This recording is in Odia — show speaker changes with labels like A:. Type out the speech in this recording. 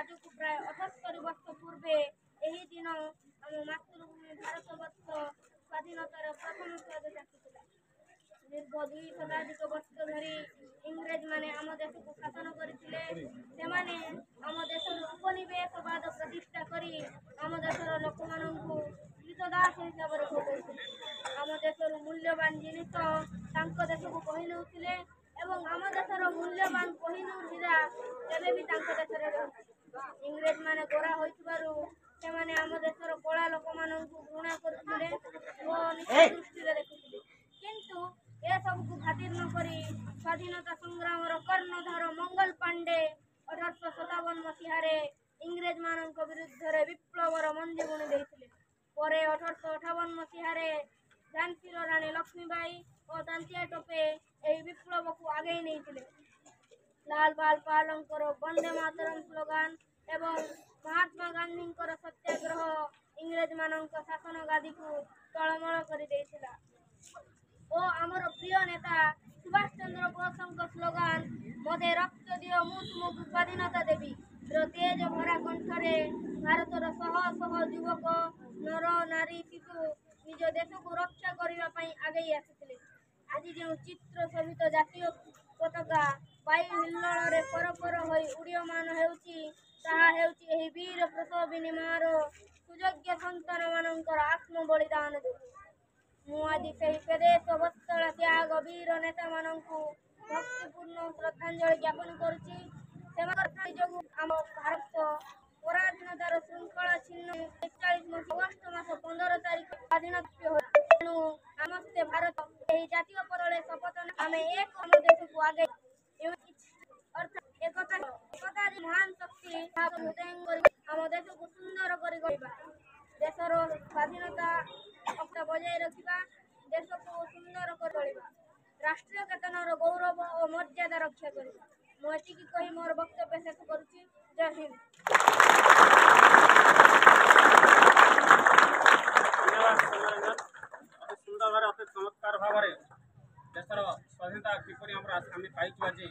A: ଆଜକୁ ପ୍ରାୟ 78 ବର୍ଷ ପୂର୍ବେ ଏହି ଦିନ ଆମ ମାତୃଭୂମି ଭାରତବର୍ଷ ସ୍ୱାଧୀନତାର ପ୍ରଥମ ସ୍ୱାଦ ଚାଖିଥିଲା। ଦୀର୍ଘ 2 ଶତାଧିକ ବର୍ଷ ଧରି ଇଂରେଜମାନେ ଆମ ଦେଶକୁ ଶାସନ କରିଥିଲେ। ସେମାନେ ଆମ ଦେଶରୁ ଉପନିବେଶବାଦ ପ୍ରତିଷ୍ଠା କରି ଆମ ଦେଶର ଲୋକମାନଙ୍କୁ କ୍ରୀତଦାସ ହିସାବରେ ଭୋଗଉଥିଲେ। ଆମ ଦେଶରୁ ମୂଲ୍ୟବାନ ଜିନିଷ ତାଙ୍କ ଦେଶକୁ ବହି ନେଉଥିଲେ ଏବଂ ଆମ ଦେଶର ମୂଲ୍ୟବାନ କୋହିନୂର ହୀରା ଏବେ ବି ତାଙ୍କ ଦେଶରେ ରହିଛି। ଇଂରେଜମାନେ ଗୋରା ହୋଇଥିବାରୁ ସେମାନେ ଆମ ଦେଶର କଳା ଲୋକମାନଙ୍କୁ ଘୃଣା କରୁଥିଲେ ଓ ନିଚ ଦୃଷ୍ଟିରେ ଦେଖୁଥିଲେ। କିନ୍ତୁ ଏସବୁକୁ ଖାତିର ନ କରି ସ୍ୱାଧୀନତା ସଂଗ୍ରାମର କର୍ଣ୍ଣଧାର ମଙ୍ଗଲ ପାଣ୍ଡେ 1857 ମସିହାରେ ଇଂରେଜମାନଙ୍କ ବିରୁଦ୍ଧରେ ବିପ୍ଳବର ମଞ୍ଜି ବୁଣି ଦେଇଥିଲେ। ପରେ 1858 ମସିହାରେ ଝାନ୍ସୀର ରାଣୀ ଲକ୍ଷ୍ମୀବାଇ ଓ ତାନ୍ତ୍ୟା ଟୋପେ ଏହି ବିପ୍ଳବକୁ ଆଗେଇ ନେଇଥିଲେ। ଲାଲ ବାଲ ପାଲଙ୍କର ବନ୍ଦେ ମାତରମ୍ ସ୍ଲୋଗାନ ଏବଂ ମହାତ୍ମା ଗାନ୍ଧୀଙ୍କର ସତ୍ୟାଗ୍ରହ ଇଂରେଜମାନଙ୍କ ଶାସନ ଗାଦିକୁ ତଳମଳ କରିଦେଇଥିଲା ଓ ଆମର ପ୍ରିୟ ନେତା ସୁଭାଷ ଚନ୍ଦ୍ର ବୋଷଙ୍କ ସ୍ଲୋଗାନ ମୋତେ ରକ୍ତ ଦିଅ ମୁଁ ତୁମକୁ ସ୍ୱାଧୀନତା ଦେବି ର ତେଜ ଭରା କଣ୍ଠରେ ଭାରତର ଶହ ଶହ ଯୁବକ ନର ନାରୀ ଶିଶୁ ନିଜ ଦେଶକୁ ରକ୍ଷା କରିବା ପାଇଁ ଆଗେଇ ଆସିଥିଲେ। ଆଜି ଯେଉଁ ଚିତ୍ର ଶୋଭିତ ଜାତୀୟ ପତାକା ବାୟୁ ହିଲ୍ଲୋଳରେ ପରପର ହୋଇ ଉଡୀୟମାନ ହେଉଛି ତାହା ହେଉଛି ଏହି ବୀର ପ୍ରସବିନୀ ମାର ସୁଯୋଗ୍ୟ ସନ୍ତାନମାନଙ୍କର ଆତ୍ମବଳିଦାନ ଯୋଗୁଁ। ମୁଁ ଆଜି ସେହି ପ୍ରଦେଶ ବତ୍ସଳ ତ୍ୟାଗ ବୀର ନେତାମାନଙ୍କୁ ଭକ୍ତିପୂର୍ଣ୍ଣ ଶ୍ରଦ୍ଧାଞ୍ଜଳି ଜ୍ଞାପନ କରୁଛି। ସେମାନଙ୍କ ଯୋଗୁଁ ଆମ ଭାରତ ପରାଧୀନତାର ଶୃଙ୍ଖଳା ଛିନ୍ନ 41 ମସିହା ଅଗଷ୍ଟ ମାସ 15 ତାରିଖ ସ୍ୱାଧୀନତା ହୋଇଛି। ତେଣୁ ସମସ୍ତେ ଭାରତ ଏହି ଜାତୀୟ ପତାକାରେ ଶପଥ ଆମେ ଏକ ଆମ ଦେଶକୁ ଆଗେଇ ଅର୍ଥାତ୍ ଏକତା ମହାନ ଶକ୍ତି ଆମ ଦେଶକୁ ସୁନ୍ଦର କରି ଗଢ଼ିବା, ଦେଶର ସ୍ୱାଧୀନତା ବଜାୟ ରଖିବା, ଦେଶକୁ ସୁନ୍ଦର କରି ଗଢ଼ିବା, ରାଷ୍ଟ୍ରୀୟ ଚେତନାର ଗୌରବ ଓ ମର୍ଯ୍ୟାଦା ରକ୍ଷା କରିବା। ମୁଁ ଏତିକି କହି ମୋର ବକ୍ତବ୍ୟ ଶେଷ କରୁଛି। ଜୟ ହିନ୍ଦ।
B: ସୁନ୍ଦର ଭାବରେ ଅତି ଚମତ୍କାର ଭାବରେ ଦେଶର ସ୍ୱାଧୀନତା କିପରି ଆମେ ପାଇଛୁ ଆଜି